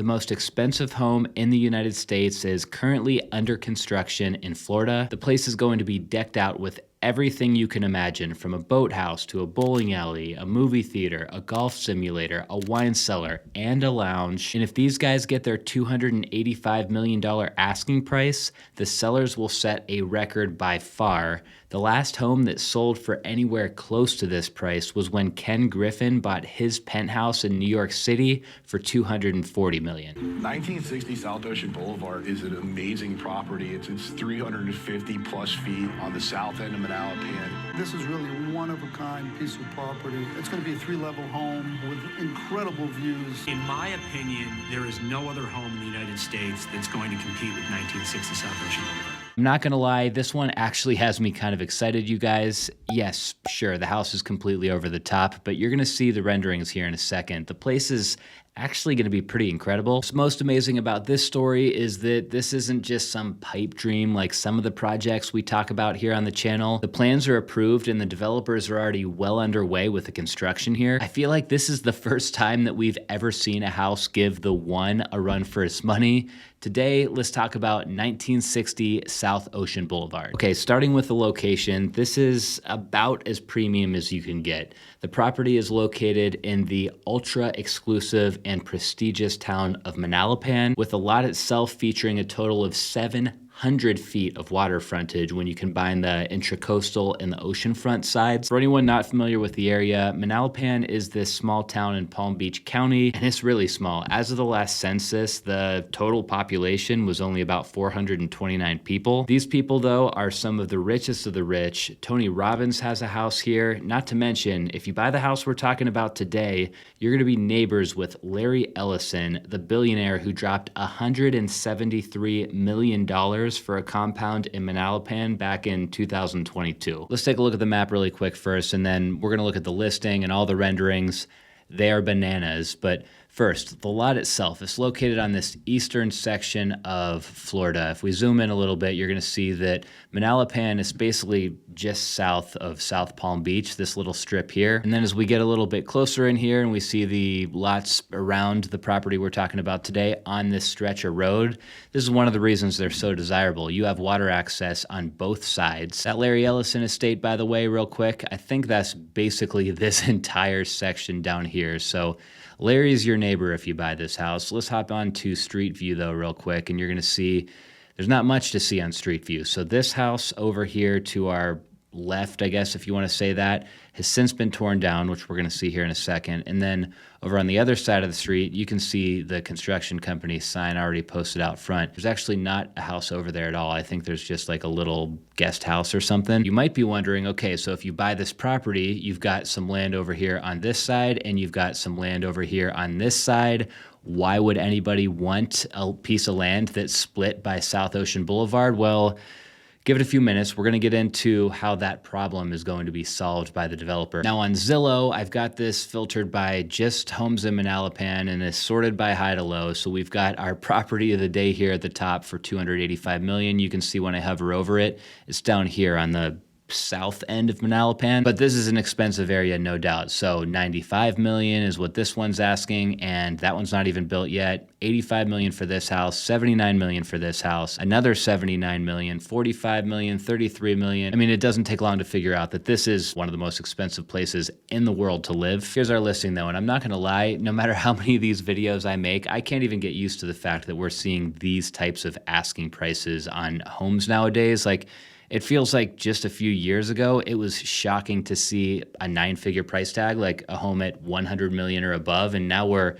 The most expensive home in the United States is currently under construction in Florida. The place is going to be decked out with everything you can imagine, from a boathouse to a bowling alley, a movie theater, a golf simulator, a wine cellar, and a lounge. And if these guys get their $285 million asking price, the sellers will set a record by far. The last home that sold for anywhere close to this price was when Ken Griffin bought his penthouse in New York City for $240 million. 1960 South Ocean Boulevard is an amazing property. It's 350 plus feet on the south end of Manalapan. This is really a one-of-a-kind piece of property. It's going to be a 3-level home with incredible views. In my opinion, there is no other home in the United States that's going to compete with 1960 South Ocean Boulevard. I'm not gonna lie, this one actually has me kind of excited, you guys. Yes, sure, the house is completely over the top, but you're gonna see the renderings here in a second. The place is actually gonna be pretty incredible. What's most amazing about this story is that this isn't just some pipe dream like some of the projects we talk about here on the channel. The plans are approved and the developers are already well underway with the construction here. I feel like this is the first time that we've ever seen a house give the one a run for its money. Today, let's talk about 1960 South Ocean Boulevard. Okay, starting with the location, this is about as premium as you can get. The property is located in the ultra exclusive and prestigious town of Manalapan, with the lot itself featuring a total of 700 feet of water frontage when you combine the intracoastal and the oceanfront sides. For anyone not familiar with the area, Manalapan is this small town in Palm Beach County, and it's really small. As of the last census, the total population was only about 429 people. These people, though, are some of the richest of the rich. Tony Robbins has a house here. Not to mention, if you buy the house we're talking about today, you're gonna be neighbors with Larry Ellison, the billionaire who dropped $173 million for a compound in Manalapan back in 2022. Let's take a look at the map really quick first, and then we're gonna look at the listing and all the renderings. They are bananas, but first, the lot itself is located on this eastern section of Florida. If we zoom in a little bit, you're gonna see that Manalapan is basically just south of South Palm Beach, this little strip here. And then as we get a little bit closer in here and we see the lots around the property we're talking about today on this stretch of road, this is one of the reasons they're so desirable. You have water access on both sides. That Larry Ellison estate, by the way, real quick, I think that's basically this entire section down here. So Larry's your neighbor if you buy this house. Let's hop on to Street View though real quick, and you're gonna see there's not much to see on Street View. So this house over here to our left, I guess if you wanna say that, has since been torn down, which we're gonna see here in a second. And then over on the other side of the street, you can see the construction company sign already posted out front. There's actually not a house over there at all. I think there's just like a little guest house or something. You might be wondering, okay, so if you buy this property, you've got some land over here on this side and you've got some land over here on this side. Why would anybody want a piece of land that's split by South Ocean Boulevard? Well, give it a few minutes. We're gonna get into how that problem is going to be solved by the developer. Now on Zillow, I've got this filtered by just homes in Manalapan and is sorted by high to low. So we've got our property of the day here at the top for $285 million. You can see when I hover over it, it's down here on the south end of Manalapan, but this is an expensive area, no doubt. So 95 million is what this one's asking, and that one's not even built yet. 85 million for this house, 79 million for this house, another 79 million, 45 million, 33 million. I mean, it doesn't take long to figure out that this is one of the most expensive places in the world to live. Here's our listing though, and I'm not gonna lie, no matter how many of these videos I make, I can't even get used to the fact that we're seeing these types of asking prices on homes nowadays. Like, it feels like just a few years ago, it was shocking to see a 9-figure price tag, like a home at 100 million or above, and now we're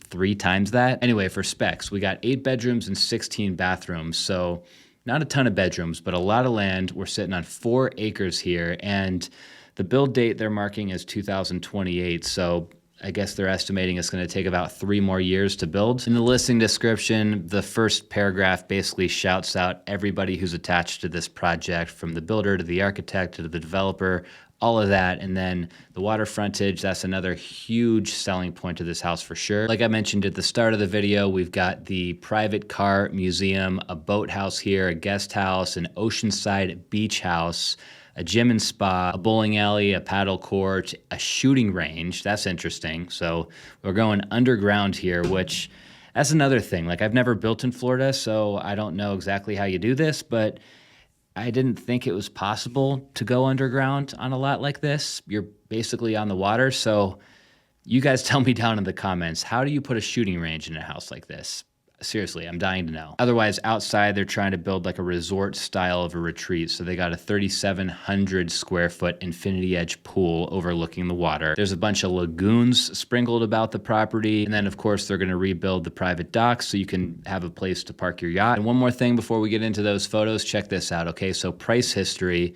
3 times that. Anyway, for specs, we got 8 bedrooms and 16 bathrooms, so not a ton of bedrooms, but a lot of land. We're sitting on 4 acres here, and the build date they're marking is 2028, so I guess they're estimating it's going to take about 3 more years to build. In the listing description, the first paragraph basically shouts out everybody who's attached to this project, from the builder to the architect to the developer, all of that. And then the water frontage, that's another huge selling point to this house for sure. Like I mentioned at the start of the video, we've got the private car museum, a boathouse here, a guest house, an oceanside beach house, a gym and spa, a bowling alley, a paddle court, a shooting range. That's interesting. So we're going underground here, which That's another thing. Like, I've never built in Florida, so I don't know exactly how you do this, but I didn't think it was possible to go underground on a lot like this. You're basically on the water. So you guys tell me down in the comments, how do you put a shooting range in a house like this? Seriously, I'm dying to know. Otherwise, outside, they're trying to build like a resort style of a retreat. So they got a 3,700 square foot infinity edge pool overlooking the water. There's a bunch of lagoons sprinkled about the property. And then, of course, they're going to rebuild the private docks so you can have a place to park your yacht. And one more thing before we get into those photos, check this out. Okay, so price history.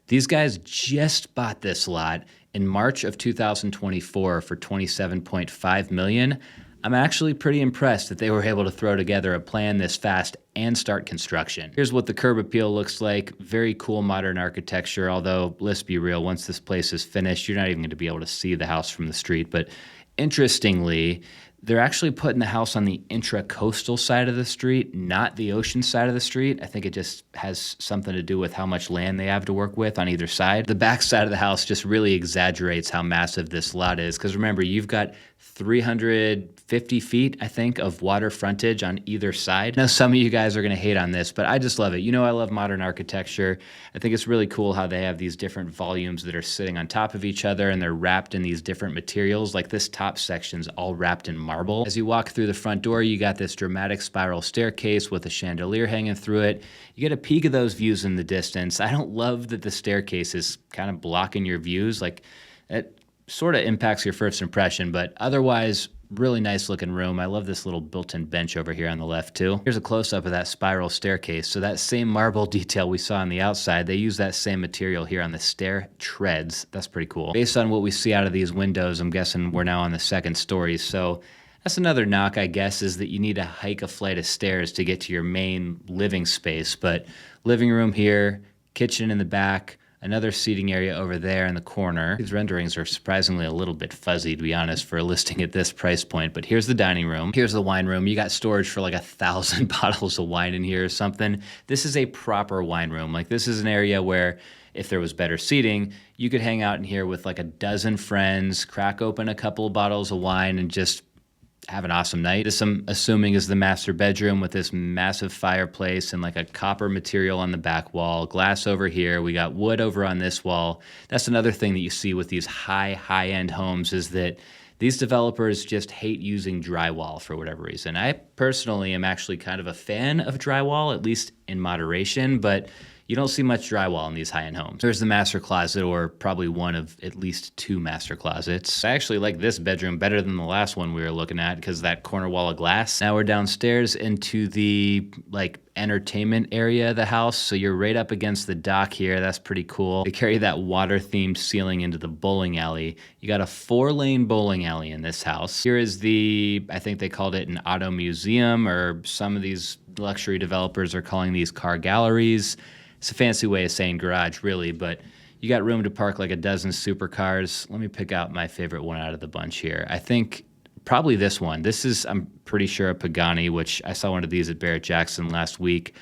These guys just bought this lot in March of 2024 for $27.5 million. I'm actually pretty impressed that they were able to throw together a plan this fast and start construction. Here's what the curb appeal looks like. Very cool modern architecture, although let's be real, once this place is finished, you're not even going to be able to see the house from the street. But interestingly, they're actually putting the house on the intra-coastal side of the street, not the ocean side of the street. I think it just has something to do with how much land they have to work with on either side. The back side of the house just really exaggerates how massive this lot is, because remember, you've got 350 feet, I think, of water frontage on either side. Now, some of you guys are going to hate on this, but I just love it. You know, I love modern architecture. I think it's really cool how they have these different volumes that are sitting on top of each other, and they're wrapped in these different materials. Like this top section's all wrapped in marble. As you walk through the front door, you got this dramatic spiral staircase with a chandelier hanging through it. You get a peek of those views in the distance. I don't love that the staircase is kind of blocking your views. Like, it sort of impacts your first impression, but otherwise, really nice looking room. I love this little built-in bench over here on the left too. Here's a close-up of that spiral staircase. So that same marble detail we saw on the outside, they use that same material here on the stair treads. That's pretty cool. Based on what we see out of these windows, I'm guessing we're now on the second story. So that's another knock, I guess, is that you need to hike a flight of stairs to get to your main living space. But living room here, kitchen in the back, another seating area over there in the corner. These renderings are surprisingly a little bit fuzzy, to be honest, for a listing at this price point. But here's the dining room. Here's the wine room. You got storage for like 1,000 bottles of wine in here or something. This is a proper wine room. Like, this is an area where if there was better seating, you could hang out in here with like a dozen friends, crack open a couple of bottles of wine, and just have an awesome night. This, I'm assuming, is the master bedroom with this massive fireplace and like a copper material on the back wall, glass over here. We got wood over on this wall. That's another thing that you see with these high-end homes, is that these developers just hate using drywall for whatever reason. I personally am actually kind of a fan of drywall, at least in moderation, but you don't see much drywall in these high-end homes. There's the master closet, or probably one of at least two master closets. I actually like this bedroom better than the last one we were looking at because of that corner wall of glass. Now we're downstairs into the entertainment area of the house. So you're right up against the dock here. That's pretty cool. They carry that water-themed ceiling into the bowling alley. You got a 4-lane bowling alley in this house. Here is the, I think they called it an auto museum, or some of these luxury developers are calling these car galleries. It's a fancy way of saying garage, really, but you got room to park like a dozen supercars. Let me pick out my favorite one out of the bunch here. I think probably this one. This is, I'm pretty sure, a Pagani, which I saw one of these at Barrett-Jackson last week.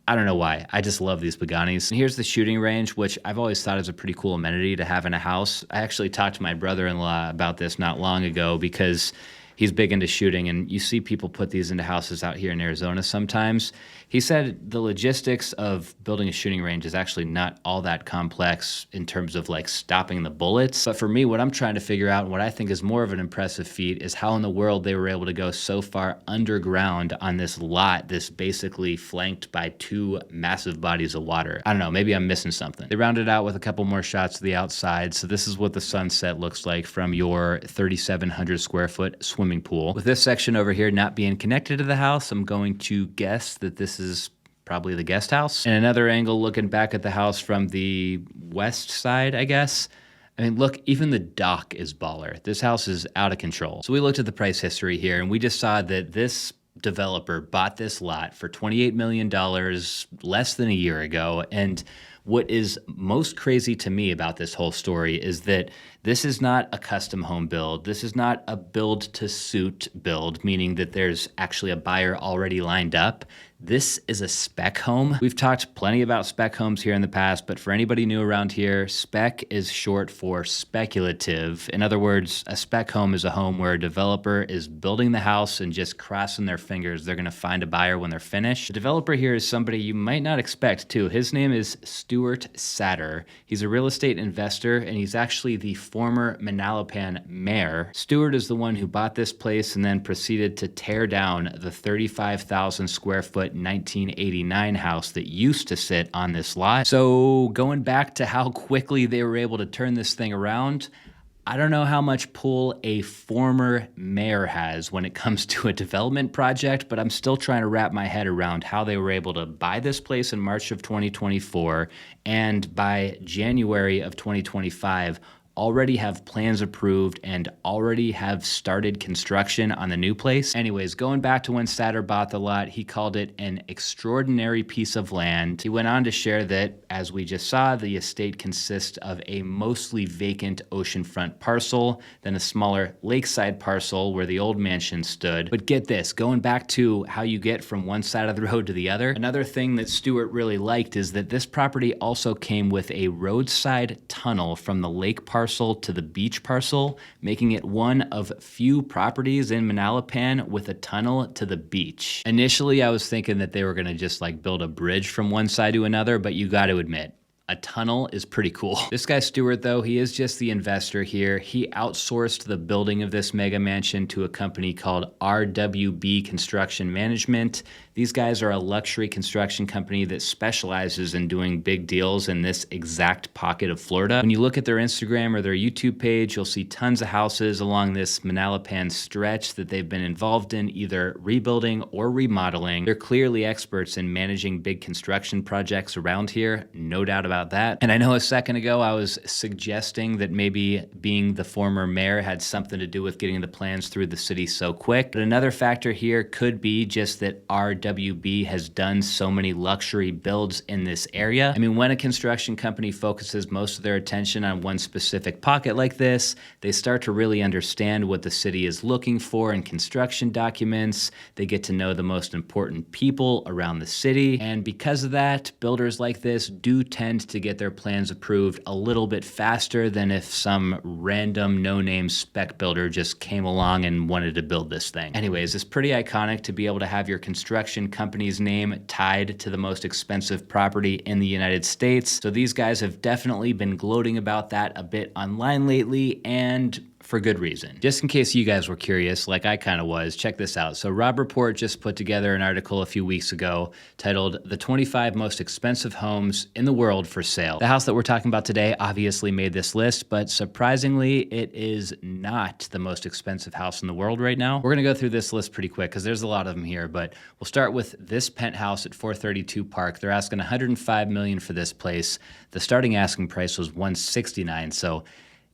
I don't know why. I just love these Paganis. And here's the shooting range, which I've always thought is a pretty cool amenity to have in a house. I actually talked to my brother-in-law about this not long ago because he's big into shooting, and you see people put these into houses out here in Arizona sometimes. He said the logistics of building a shooting range is actually not all that complex in terms of like stopping the bullets. But for me, what I'm trying to figure out, and what I think is more of an impressive feat, is how in the world they were able to go so far underground on this lot, this basically flanked by 2 massive bodies of water. I don't know, maybe I'm missing something. They rounded out with a couple more shots of the outside. So this is what the sunset looks like from your 3,700 square foot swimming pool. With this section over here not being connected to the house, I'm going to guess that this is probably the guest house. And another angle looking back at the house from the west side, I guess. I mean, look, even the dock is baller. This house is out of control. So we looked at the price history here, and we just saw that this developer bought this lot for $28 million less than a year ago. And What is most crazy to me about this whole story is that this is not a custom home build. This is not a build to suit build, meaning that there's actually a buyer already lined up. This is a spec home. We've talked plenty about spec homes here in the past, but for anybody new around here, spec is short for speculative. In other words, a spec home is a home where a developer is building the house and just crossing their fingers they're gonna find a buyer when they're finished. The developer here is somebody you might not expect too. His name is Stuart Satter. He's a real estate investor, and he's actually the former Manalapan mayor. Stuart is the one who bought this place and then proceeded to tear down the 35,000 square foot 1989 house that used to sit on this lot. So going back to how quickly they were able to turn this thing around, I don't know how much pull a former mayor has when it comes to a development project, but I'm still trying to wrap my head around how they were able to buy this place in March of 2024, and by January of 2025, already have plans approved and already have started construction on the new place. Anyways, going back to when Satter bought the lot, he called it an extraordinary piece of land. He went on to share that, as we just saw, the estate consists of a mostly vacant oceanfront parcel, then a smaller lakeside parcel where the old mansion stood. But get this, going back to how you get from one side of the road to the other, another thing that Stuart really liked is that this property also came with a roadside tunnel from the lake parcel to the beach parcel, making it one of few properties in Manalapan with a tunnel to the beach. Initially, I was thinking that they were gonna just like build a bridge from one side to another, but you gotta admit, a tunnel is pretty cool. This guy Stuart, though, he is just the investor here. He outsourced the building of this mega mansion to a company called RWB Construction Management. These guys are a luxury construction company that specializes in doing big deals in this exact pocket of Florida. When you look at their Instagram or their YouTube page, you'll see tons of houses along this Manalapan stretch that they've been involved in either rebuilding or remodeling. They're clearly experts in managing big construction projects around here, no doubt about that. And I know a second ago I was suggesting that maybe being the former mayor had something to do with getting the plans through the city so quick. But another factor here could be just that RWB has done so many luxury builds in this area. I mean, when a construction company focuses most of their attention on one specific pocket like this, they start to really understand what the city is looking for in construction documents. They get to know the most important people around the city. And because of that, builders like this do tend to get their plans approved a little bit faster than if some random no-name spec builder just came along and wanted to build this thing. Anyways, it's pretty iconic to be able to have your construction company's name tied to the most expensive property in the United States. So these guys have definitely been gloating about that a bit online lately, and for good reason. Just in case you guys were curious, like I kind of was, check this out. So Rob Report just put together an article a few weeks ago titled "The 25 Most Expensive Homes in the World for Sale." The house that we're talking about today obviously made this list, but surprisingly, it is not the most expensive house in the world right now. We're gonna go through this list pretty quick because there's a lot of them here, but we'll start with this penthouse at 432 Park. They're asking $105 million for this place. The starting asking price was $169, so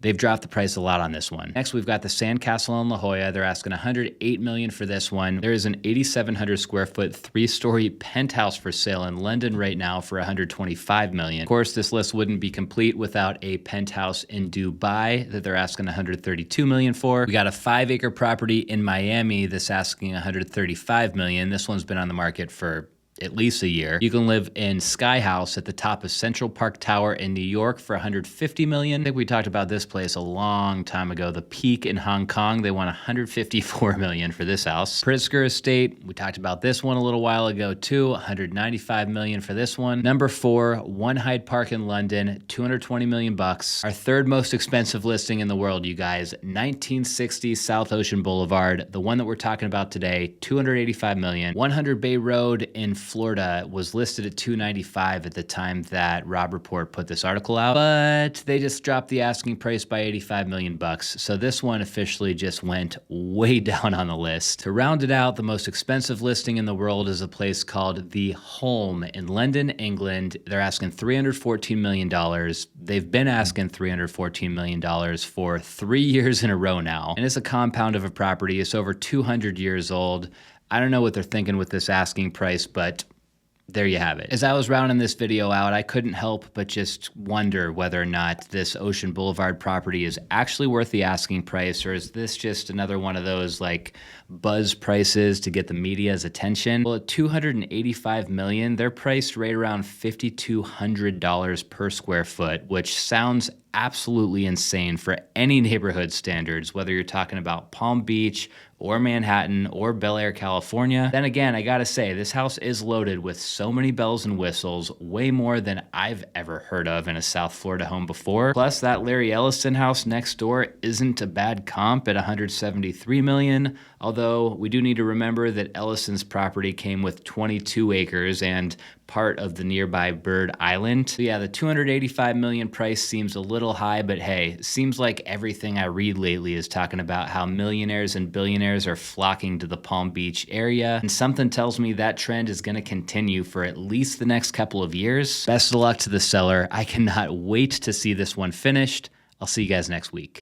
they've dropped the price a lot on this one. Next, we've got the Sandcastle in La Jolla. They're asking $108 million for this one. There is an 8,700 square foot, 3-story penthouse for sale in London right now for $125 million. Of course, this list wouldn't be complete without a penthouse in Dubai that they're asking $132 million for. We got a 5-acre property in Miami that's asking $135 million. This one's been on the market for at least a year. You can live in Sky House at the top of Central Park Tower in New York for $150 million. I think we talked about this place a long time ago. The Peak in Hong Kong, they want $154 million for this house. Pritzker Estate, we talked about this one a little while ago too, $195 million for this one. Number 4, One Hyde Park in London, $220 million bucks. Our third most expensive listing in the world, you guys, 1960 South Ocean Boulevard, the one that we're talking about today, $285 million. 100 Bay Road in Florida was listed at $295 at the time that Rob Report put this article out, but they just dropped the asking price by $85 million bucks. So this one officially just went way down on the list. To round it out, the most expensive listing in the world is a place called The Holm in London, England. They're asking $314 million. They've been asking $314 million for 3 years in a row now. And it's a compound of a property. It's over 200 years old. I don't know what they're thinking with this asking price, but There you have it. As I was rounding this video out, I couldn't help but just wonder whether or not this Ocean Boulevard property is actually worth the asking price, or is this just another one of those like buzz prices to get the media's attention? Well, at $285 million, they're priced right around $5,200 per square foot, which sounds absolutely insane for any neighborhood standards, whether you're talking about Palm Beach or Manhattan or Bel Air, California. Then again, I gotta say, this house is loaded with so many bells and whistles, way more than I've ever heard of in a South Florida home before. Plus, that Larry Ellison house next door isn't a bad comp at $173 million, although we do need to remember that Ellison's property came with 22 acres and part of the nearby Bird Island. So yeah, the $285 million price seems a little high, but hey, it seems like everything I read lately is talking about how millionaires and billionaires are flocking to the Palm Beach area, and something tells me that trend is gonna continue for at least the next couple of years. Best of luck to the seller. I cannot wait to see this one finished. I'll see you guys next week.